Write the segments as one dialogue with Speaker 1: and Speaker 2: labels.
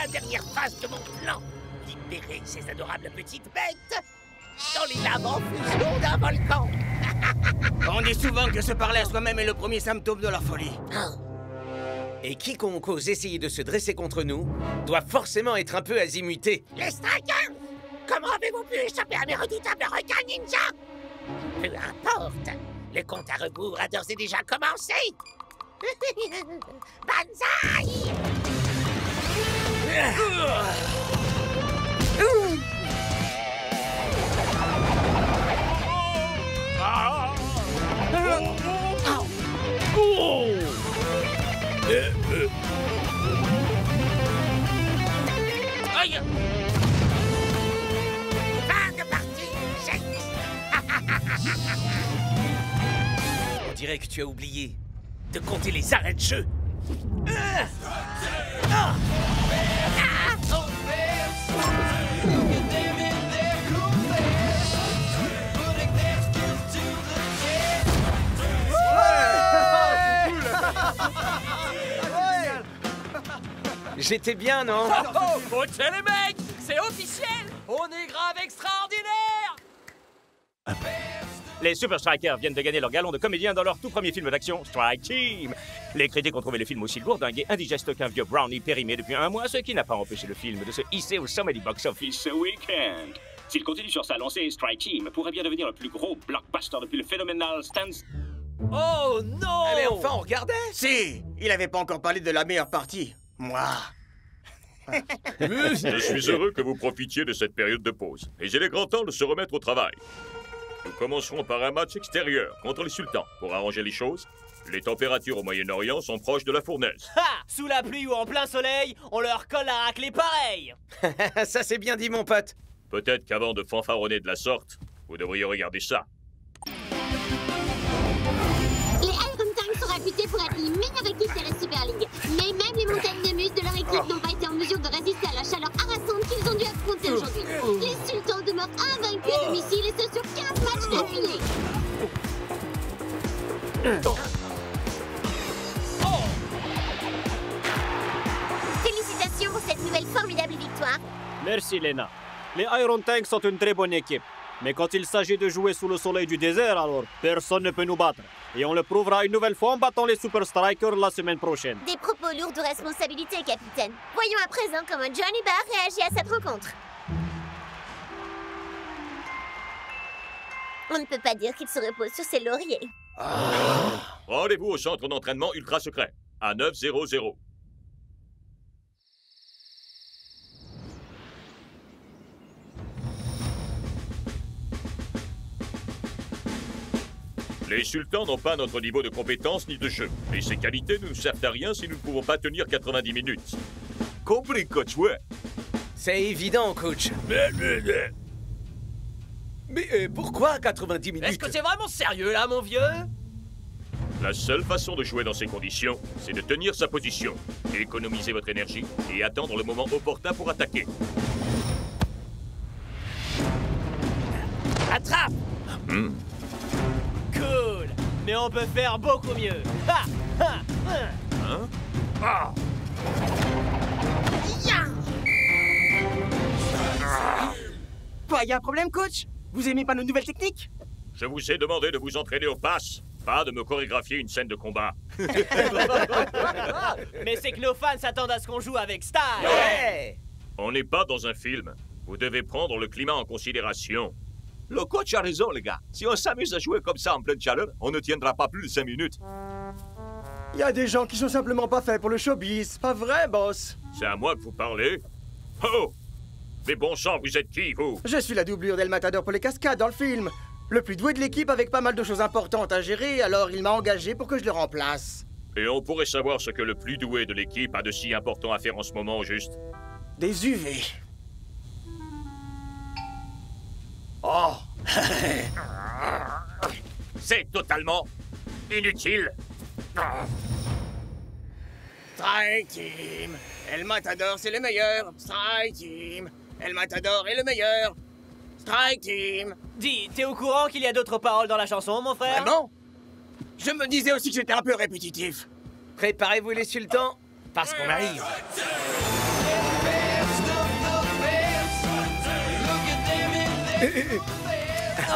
Speaker 1: la dernière phase de mon plan. Libérer ces adorables petites bêtes dans les laves en fusion d'un volcan.
Speaker 2: On dit souvent que se parler à soi-même est le premier symptôme de la folie.
Speaker 3: Et quiconque ose essayer de se dresser contre nous doit forcément être un peu azimuté.
Speaker 1: Les Strikers! Comment avez-vous pu échapper à mes redoutables requins ninja? Peu importe, le compte à rebours a d'ores et déjà commencé. Banzai! Aïe! Fin de partie, Shake!
Speaker 3: On dirait que tu as oublié de compter les arrêts de jeu. J'étais bien, non?
Speaker 4: Ok les mecs, c'est officiel. On est grave extraordinaire. Les Super Strikers viennent de gagner leur galon de comédien dans leur tout premier film d'action, Strike Team. Les critiques ont trouvé le film aussi lourdingue et indigeste qu'un vieux brownie périmé depuis un mois, ce qui n'a pas empêché le film de se hisser au sommet du box-office ce week-end. S'il continue sur sa lancée, Strike Team pourrait bien devenir le plus gros blockbuster depuis le phénoménal Stans.
Speaker 2: Oh non!
Speaker 3: Mais enfin, on regardait.
Speaker 2: Si, il avait pas encore parlé de la meilleure partie. Moi.
Speaker 5: Je suis heureux que vous profitiez de cette période de pause. Et il est grand temps de se remettre au travail. Nous commencerons par un match extérieur contre les sultans. Pour arranger les choses, les températures au Moyen-Orient sont proches de la fournaise.
Speaker 4: Ha! Sous la pluie ou en plein soleil, on leur colle la raclée pareil.
Speaker 3: Ça, c'est bien dit, mon pote.
Speaker 5: Peut-être qu'avant de fanfaronner de la sorte, vous devriez regarder ça.
Speaker 6: Les Iron Tanks sont réputés pour être les meilleures équipes de la Super League. Mais même les montagnes de muscles de leur équipe n'ont pas été en mesure de résister à la chaleur harassante qu'ils ont dû affronter aujourd'hui. Les sultans demeurent invaincus à domicile et ce sur 15 matchs d'affilée. Félicitations pour cette nouvelle formidable victoire.
Speaker 7: Merci, Lena. Les Iron Tanks sont une très bonne équipe. Mais quand il s'agit de jouer sous le soleil du désert, alors personne ne peut nous battre. Et on le prouvera une nouvelle fois en battant les Super Strikers la semaine prochaine.
Speaker 6: Des propos lourds de responsabilité, capitaine. Voyons à présent comment Johnny Barr réagit à cette rencontre. On ne peut pas dire qu'il se repose sur ses lauriers.
Speaker 5: Rendez-vous au centre d'entraînement ultra secret, à 900. Les sultans n'ont pas notre niveau de compétence ni de jeu. Et ces qualités ne nous servent à rien si nous ne pouvons pas tenir 90 minutes.
Speaker 8: Compris, coach, ouais.
Speaker 3: C'est évident, coach. Mais pourquoi 90 minutes?
Speaker 4: Est-ce que c'est vraiment sérieux là, mon vieux?
Speaker 5: La seule façon de jouer dans ces conditions, c'est de tenir sa position, économiser votre énergie et attendre le moment opportun pour attaquer.
Speaker 1: Attrape!
Speaker 4: Cool. Mais on peut faire beaucoup mieux. Ha! Ha! Ha!
Speaker 2: Quoi, y a un problème, coach? Vous aimez pas nos nouvelles techniques?
Speaker 5: Je vous ai demandé de vous entraîner au pass, pas de me chorégraphier une scène de combat.
Speaker 4: Mais c'est que nos fans s'attendent à ce qu'on joue avec style.
Speaker 3: Ouais.
Speaker 5: On n'est pas dans un film. Vous devez prendre le climat en considération.
Speaker 8: Le coach a raison, les gars. Si on s'amuse à jouer comme ça en pleine chaleur, on ne tiendra pas plus de 5 minutes.
Speaker 2: Il y a des gens qui sont simplement pas faits pour le showbiz. Pas vrai, boss?
Speaker 5: C'est à moi que vous parlez? Oh! Mais bon sang, vous êtes qui, vous?
Speaker 2: Je suis la doublure d'El Matador pour les cascades dans le film. Le plus doué de l'équipe avec pas mal de choses importantes à gérer, alors il m'a engagé pour que je le remplace.
Speaker 5: Et on pourrait savoir ce que le plus doué de l'équipe a de si important à faire en ce moment, au juste?
Speaker 2: Des UV. Oh!
Speaker 5: C'est totalement inutile.
Speaker 2: Strike Team! El Matador, c'est le meilleur! Strike Team! El Matador est le meilleur! Strike Team!
Speaker 4: Dis, t'es au courant qu'il y a d'autres paroles dans la chanson, mon frère?
Speaker 2: Vraiment? Je me disais aussi que j'étais un peu répétitif.
Speaker 3: Préparez-vous, les sultans, parce qu'on arrive.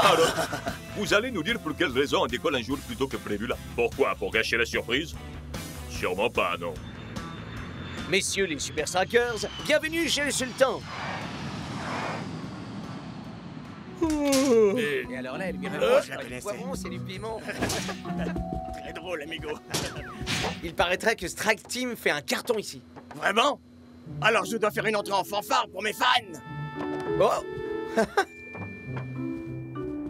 Speaker 8: Alors, vous allez nous dire pour quelle raison on décolle un jour plus tôt que prévu là?
Speaker 5: Pourquoi? Pour gâcher la surprise? Sûrement pas, non.
Speaker 3: Messieurs les Super Strikers, bienvenue chez le Sultan. Et alors là, elle vient
Speaker 2: je la connaissais.
Speaker 3: poivron, c'est du piment.
Speaker 2: Très drôle, amigo.
Speaker 3: Il paraîtrait que Strike Team fait un carton ici.
Speaker 2: Vraiment? Alors je dois faire une entrée en fanfare pour mes fans.
Speaker 3: Oh!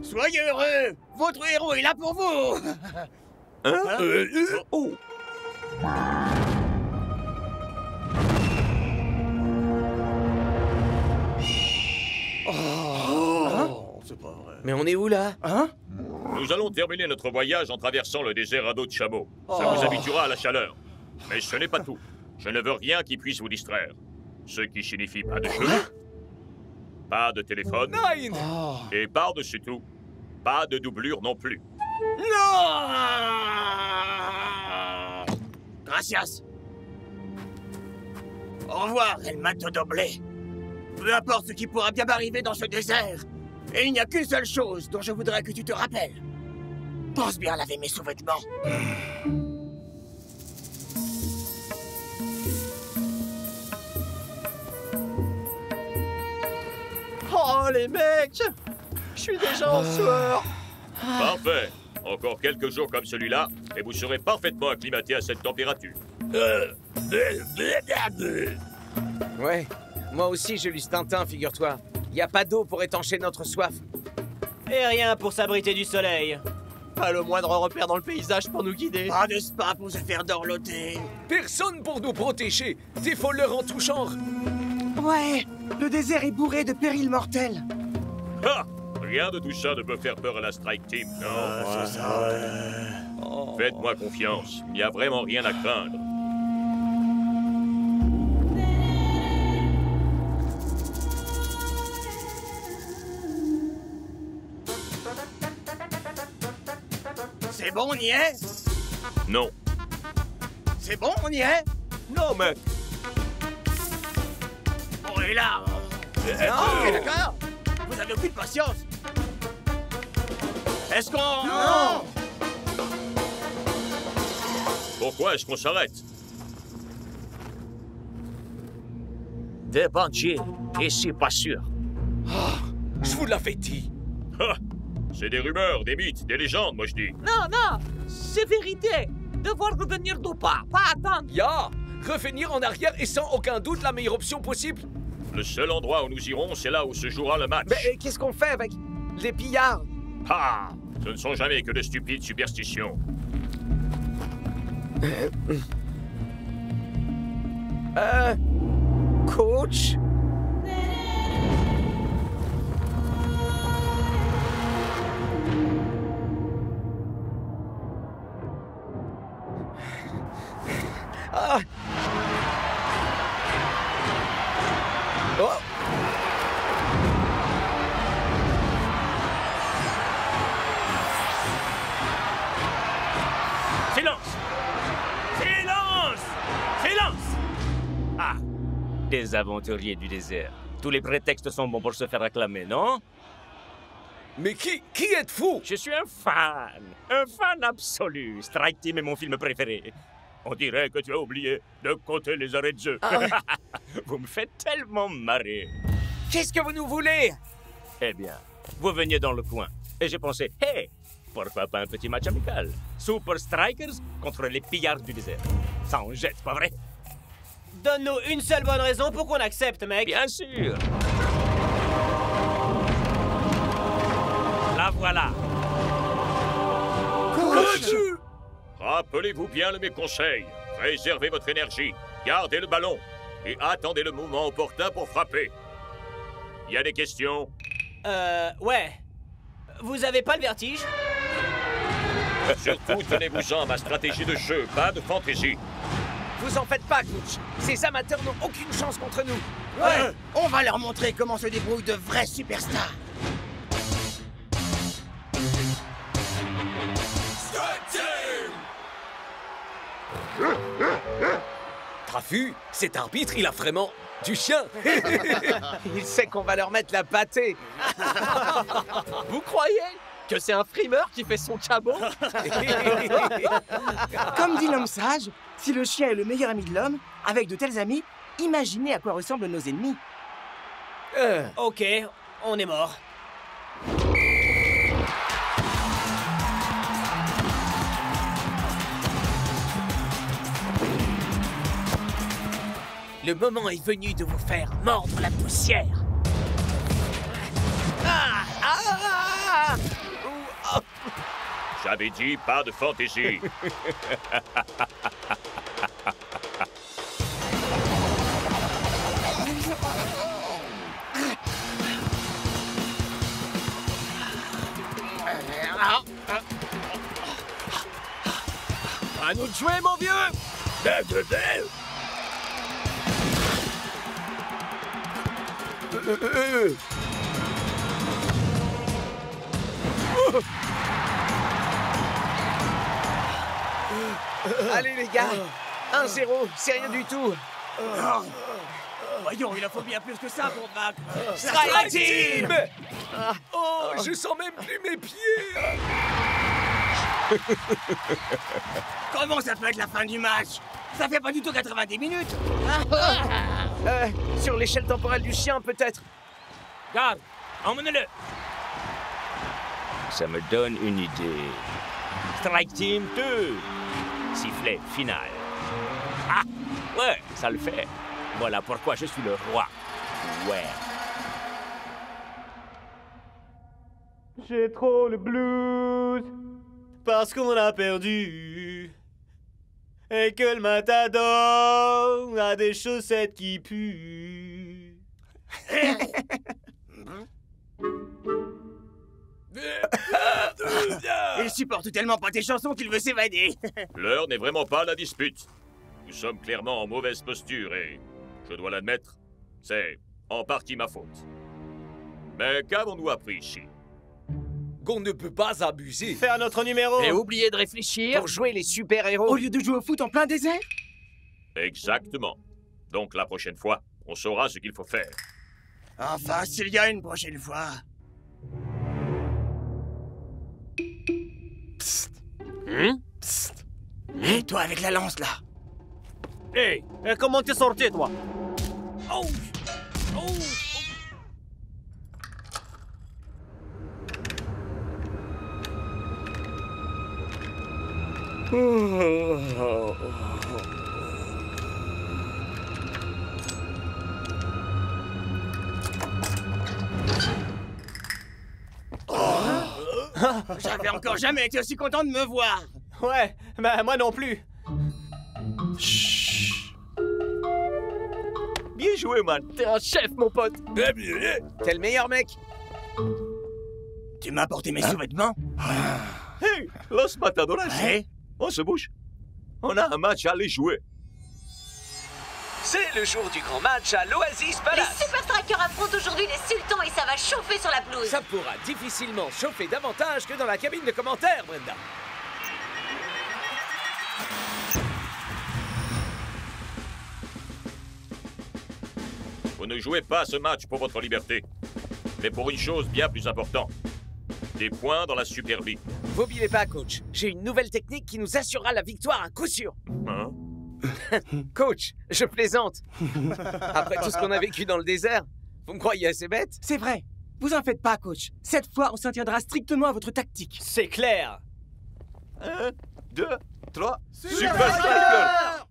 Speaker 2: Soyez heureux! Votre héros est là pour vous!
Speaker 8: Oh!
Speaker 2: C'est pas vrai.
Speaker 3: Mais on est où là?
Speaker 2: Hein?
Speaker 5: Nous allons terminer notre voyage en traversant le désert à dos de chameau. Ça vous habituera à la chaleur. Mais ce n'est pas tout. Je ne veux rien qui puisse vous distraire. Ce qui signifie pas de jeu, pas de téléphone, et par-dessus tout, pas de doublure non plus.
Speaker 2: Non! Gracias. Au revoir, El Mato Doblé. Peu importe ce qui pourra bien m'arriver dans ce désert. Et il n'y a qu'une seule chose dont je voudrais que tu te rappelles. Pense bien à laver mes sous-vêtements.
Speaker 7: Oh, les mecs! Je suis déjà en sueur.
Speaker 5: Parfait. Encore quelques jours comme celui-là, et vous serez parfaitement acclimaté à cette température.
Speaker 3: Ouais, moi aussi j'ai lu ce Tintin, figure-toi. Y a pas d'eau pour étancher notre soif.
Speaker 9: Et rien pour s'abriter du soleil.
Speaker 7: Pas le moindre repère dans le paysage pour nous guider.
Speaker 2: Pas de spa pour se faire dorloter.
Speaker 3: Personne pour nous protéger. Des voleurs en tout genre.
Speaker 2: Ouais, le désert est bourré de périls mortels.
Speaker 5: Ah! Rien de tout ça ne peut faire peur à la Strike Team, non?
Speaker 2: C'est ça.
Speaker 5: Faites-moi confiance, il n'y a vraiment rien à craindre.
Speaker 2: C'est bon, on y est?
Speaker 5: Non.
Speaker 2: C'est bon, on y est?
Speaker 8: Non, mec!
Speaker 2: On est là. Ok, d'accord. Vous avez aucune patience. Est-ce qu'on... Non!
Speaker 5: Pourquoi est-ce qu'on s'arrête?
Speaker 1: Des bandits, ici pas sûr.
Speaker 3: Je vous l'avais dit.
Speaker 5: Ah! C'est des rumeurs, des mythes, des légendes, moi je dis.
Speaker 1: Non, non, c'est vérité. Devoir revenir d'où pas attendre.
Speaker 3: Ya! Revenir en arrière est sans aucun doute la meilleure option possible.
Speaker 5: Le seul endroit où nous irons, c'est là où se jouera le match.
Speaker 3: Mais qu'est-ce qu'on fait avec les pillards?
Speaker 5: Ah! Ce ne sont jamais que de stupides superstitions.
Speaker 3: Coach? Ah! Oh!
Speaker 4: Silence! Silence! Silence! Ah! Des aventuriers du désert. Tous les prétextes sont bons pour se faire acclamer, non?
Speaker 3: Mais qui êtes-vous?
Speaker 4: Je suis un fan absolu. Strike Team est mon film préféré. On dirait que tu as oublié de compter les arrêts de jeu. Vous me faites tellement marrer.
Speaker 3: Qu'est-ce que vous nous voulez?
Speaker 4: Eh bien, vous veniez dans le coin. Et j'ai pensé, hey, pourquoi pas un petit match amical? Super Strikers contre les pillards du désert. Ça en jette, pas vrai?
Speaker 9: Donne-nous une seule bonne raison pour qu'on accepte, mec.
Speaker 4: Bien sûr. La voilà.
Speaker 5: Rappelez-vous bien de mes conseils. Réservez votre énergie, gardez le ballon et attendez le moment opportun pour frapper. Il y a des questions?
Speaker 9: Ouais. Vous avez pas le vertige?
Speaker 5: Surtout, tenez-vous-en à ma stratégie de jeu, pas de fantaisie.
Speaker 3: Vous en faites pas, coach. Ces amateurs n'ont aucune chance contre nous.
Speaker 2: Ouais, on va leur montrer comment se débrouillent de vrais superstars.
Speaker 3: T'as vu? Cet arbitre, il a vraiment du chien. Il sait qu'on va leur mettre la pâtée.
Speaker 10: Vous croyez que c'est un frimeur qui fait son cabot?
Speaker 2: Comme dit l'homme sage, si le chien est le meilleur ami de l'homme, avec de tels amis, imaginez à quoi ressemblent nos ennemis.
Speaker 9: Ok, on est mort.
Speaker 1: Le moment est venu de vous faire mordre la poussière.
Speaker 5: J'avais dit pas de fantaisie.
Speaker 10: À nous de jouer, mon vieux!
Speaker 3: Allez les gars, 1-0, c'est rien du tout.
Speaker 2: Voyons, il en faut bien plus que ça pour vaincre.
Speaker 3: Strike Team! Oh, je sens même plus mes pieds.
Speaker 2: Comment ça peut être la fin du match? Ça fait pas du tout 90 minutes.
Speaker 3: Sur l'échelle temporelle du chien, peut-être.
Speaker 4: Garde, emmenez-le. Ça me donne une idée. Strike Team 2. Sifflet final. Ah, ouais, ça le fait. Voilà pourquoi je suis le roi. Ouais.
Speaker 7: J'ai trop le blues parce qu'on a perdu et que le matador a des chaussettes qui puent.
Speaker 2: Il supporte tellement pas tes chansons qu'il veut s'évader.
Speaker 5: L'heure n'est vraiment pas à la dispute. Nous sommes clairement en mauvaise posture et, je dois l'admettre, c'est en partie ma faute. Mais qu'avons-nous appris ici?
Speaker 3: Qu'on ne peut pas abuser.
Speaker 7: Faire notre numéro.
Speaker 10: Et oubliez de réfléchir.
Speaker 3: Pour jouer les super-héros.
Speaker 2: Au lieu de jouer au foot en plein désert?
Speaker 5: Exactement. Donc la prochaine fois, on saura ce qu'il faut faire.
Speaker 2: Enfin, s'il y a une prochaine fois. Psst. Psst. Et toi avec la lance, là.
Speaker 7: Hey, et comment t'es sorti, toi?
Speaker 2: Oh! Oh! J'avais encore jamais été aussi content de me voir.
Speaker 7: Ouais, bah moi non plus.
Speaker 10: Bien joué, man. T'es un chef, mon pote.
Speaker 3: T'es le meilleur mec.
Speaker 2: Tu m'as apporté mes sous-vêtements?
Speaker 8: Hey, Los Matadores.
Speaker 2: Ouais.
Speaker 8: On se bouge. On a un match à aller jouer.
Speaker 3: C'est le jour du grand match à l'Oasis
Speaker 6: Les
Speaker 3: Palace.
Speaker 6: Super Strikers affrontent aujourd'hui les Sultans et ça va chauffer sur la pelouse.
Speaker 3: Ça pourra difficilement chauffer davantage que dans la cabine de commentaires, Brenda.
Speaker 5: Vous ne jouez pas ce match pour votre liberté, mais pour une chose bien plus importante. Des points dans la Super League.
Speaker 3: Vous oubliez pas, coach. J'ai une nouvelle technique qui nous assurera la victoire à coup sûr.
Speaker 5: Hein?
Speaker 3: Coach, je plaisante. Après tout ce qu'on a vécu dans le désert, vous me croyez assez bête?
Speaker 2: C'est vrai. Vous en faites pas, coach. Cette fois, on s'en tiendra strictement à votre tactique.
Speaker 9: C'est clair.
Speaker 8: 1, 2, 3. Super Striker!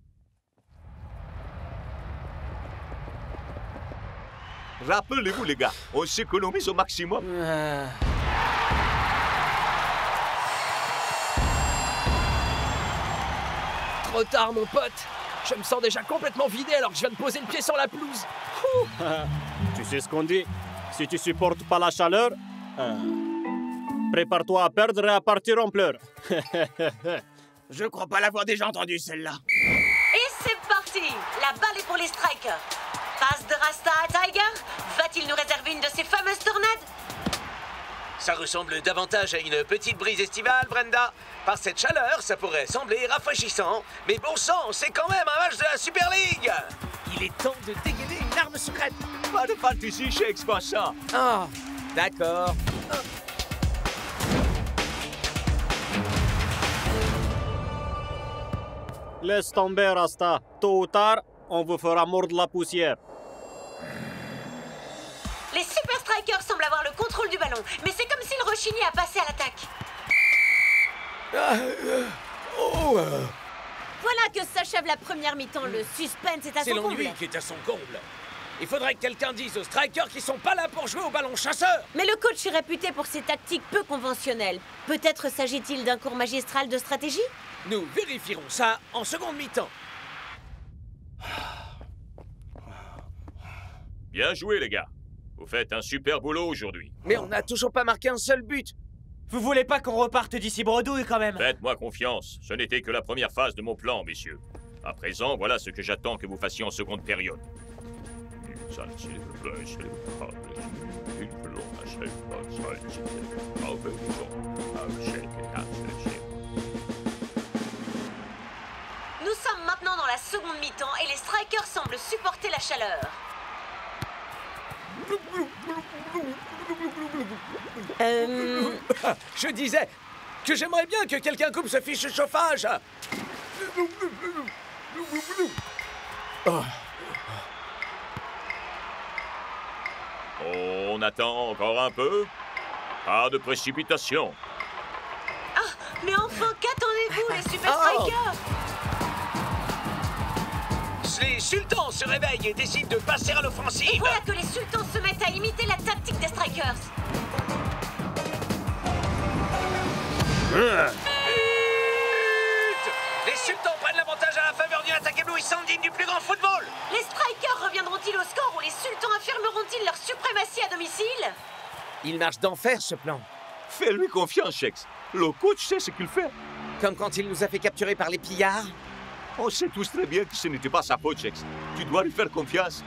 Speaker 8: Rappelez-vous, les gars, on s'économise au maximum.
Speaker 10: Trop tard, mon pote. Je me sens déjà complètement vidé alors que je viens de poser le pied sur la pelouse.
Speaker 7: Tu sais ce qu'on dit? Si tu supportes pas la chaleur, prépare-toi à perdre et à partir en pleurs.
Speaker 2: Je crois pas l'avoir déjà entendu, celle-là.
Speaker 6: Et c'est parti. La balle est pour les Strikers. Passe de Rasta à Tiger. Va-t-il nous réserver une de ces fameuses tornades?
Speaker 3: Ça ressemble davantage à une petite brise estivale, Brenda. Par cette chaleur, ça pourrait sembler rafraîchissant. Mais bon sang, c'est quand même un match de la Super League.
Speaker 1: Il est temps de dégainer une arme secrète.
Speaker 8: Pas de fantaisie, Shakes, pas ça.
Speaker 3: Ah, d'accord.
Speaker 7: Laisse tomber, Rasta. Tôt ou tard, on vous fera mordre la poussière.
Speaker 11: Les Super Strikers semblent avoir le contrôle du ballon, mais c'est comme s'ils rechignaient à passer à l'attaque.
Speaker 12: Voilà que s'achève la première mi-temps. Le suspense est à
Speaker 3: C'est
Speaker 12: son comble.
Speaker 3: l'ennui qui est à son comble. Il faudrait que quelqu'un dise aux strikers qu'ils sont pas là pour jouer au ballon chasseur.
Speaker 12: Mais le coach est réputé pour ses tactiques peu conventionnelles. Peut-être s'agit-il d'un cours magistral de stratégie?
Speaker 3: Nous vérifierons ça en seconde mi-temps.
Speaker 5: Bien joué, les gars. Vous faites un super boulot aujourd'hui.
Speaker 3: Mais on n'a toujours pas marqué un seul but.
Speaker 9: Vous voulez pas qu'on reparte d'ici bredouille quand même?
Speaker 5: Faites-moi confiance. Ce n'était que la première phase de mon plan, messieurs. À présent, voilà ce que j'attends que vous fassiez en seconde période.
Speaker 11: Nous sommes maintenant dans la seconde mi-temps et les Strikers semblent supporter la chaleur.
Speaker 3: Je disais que j'aimerais bien que quelqu'un coupe ce fichu chauffage.
Speaker 5: On attend encore un peu. Pas de précipitation.
Speaker 11: Ah, mais enfin, qu'attendez-vous, les Super Strikers?
Speaker 3: Les sultans se réveillent et décident de passer à l'offensive.
Speaker 11: Et voilà que les sultans se mettent à imiter la tactique des Strikers.
Speaker 3: Les sultans prennent l'avantage à la faveur d'une attaque éblouissante digne du plus grand football.
Speaker 11: Les Strikers reviendront-ils au score ou les sultans affirmeront-ils leur suprématie à domicile?
Speaker 3: Il marche d'enfer, ce plan.
Speaker 8: Fais-lui confiance, Shakes. Le coach sait ce qu'il fait.
Speaker 3: Comme quand il nous a fait capturer par les pillards.
Speaker 8: On sait tous très bien que ce n'était pas sa faute, Shakes. Tu dois lui faire confiance.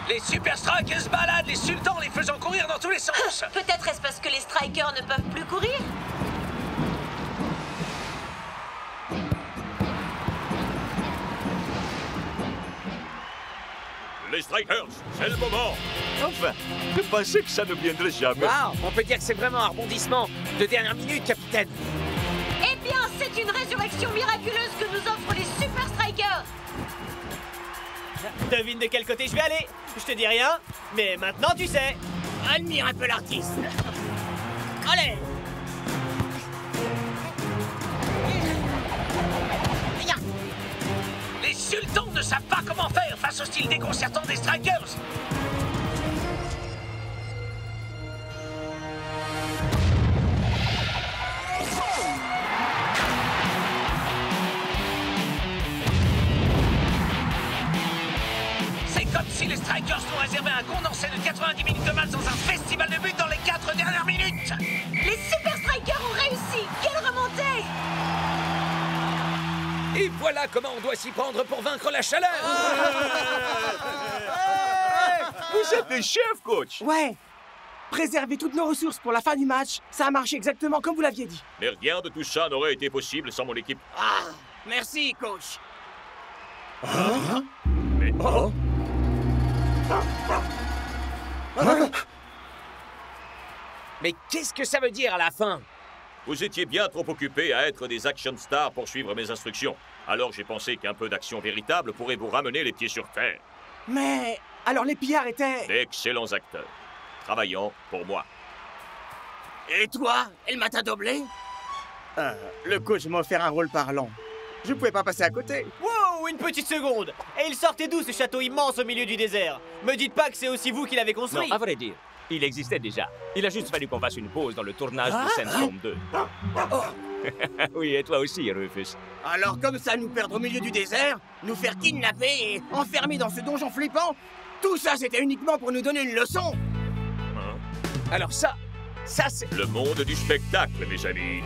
Speaker 3: Les Super Strikers baladent les sultans, les faisant courir dans tous les sens.
Speaker 11: Peut-être est-ce parce que les Strikers ne peuvent plus courir?
Speaker 5: Les Strikers, c'est le moment.
Speaker 8: Enfin, je pensais que ça ne viendrait jamais.
Speaker 3: Waouh, on peut dire que c'est vraiment un rebondissement de dernière minute, capitaine.
Speaker 11: Eh bien, c'est une résurrection miraculeuse que nous offrent les Super Strikers.
Speaker 9: Devine de quel côté je vais aller. Je te dis rien, mais maintenant tu sais.
Speaker 1: Admire un peu l'artiste.
Speaker 9: Allez!
Speaker 3: Les sultans ne savent pas comment faire face au style déconcertant des Strikers. C'est comme si les Strikers nous réservaient un condensé de 90 minutes de match dans un festival de buts dans les 4 dernières minutes.
Speaker 11: Les Super Strikers ont réussi. Quelle remontée!
Speaker 3: Et voilà comment on doit s'y prendre pour vaincre la chaleur.
Speaker 8: Vous êtes des chefs, coach.
Speaker 2: Ouais. Préserver toutes nos ressources pour la fin du match, ça a marché exactement comme vous l'aviez dit.
Speaker 5: Mais rien de tout ça n'aurait été possible sans mon équipe.
Speaker 2: Ah, merci, coach.
Speaker 5: Mais
Speaker 3: Mais qu'est-ce que ça veut dire à la fin?
Speaker 5: vous étiez bien trop occupés à être des action stars pour suivre mes instructions. Alors j'ai pensé qu'un peu d'action véritable pourrait vous ramener les pieds sur terre.
Speaker 2: Mais alors les pillards étaient...
Speaker 5: D'excellents acteurs, travaillant pour moi.
Speaker 2: Et toi, El Matin Doblé? Le coach m'a offert un rôle parlant. Je pouvais pas passer à côté.
Speaker 9: Wow, une petite seconde! Et il sortait d'où ce château immense au milieu du désert? Me dites pas que c'est aussi vous qui l'avez construit?
Speaker 4: Non, à vrai dire, il existait déjà. Il a juste fallu qu'on fasse une pause dans le tournage de Sandstorm 2. Oui, et toi aussi, Rufus.
Speaker 2: Alors comme ça, nous perdre au milieu du désert, nous faire kidnapper et enfermer dans ce donjon flippant, tout ça c'était uniquement pour nous donner une leçon.
Speaker 3: Alors ça, Ça, c'est...
Speaker 5: Le monde du spectacle, mes amis.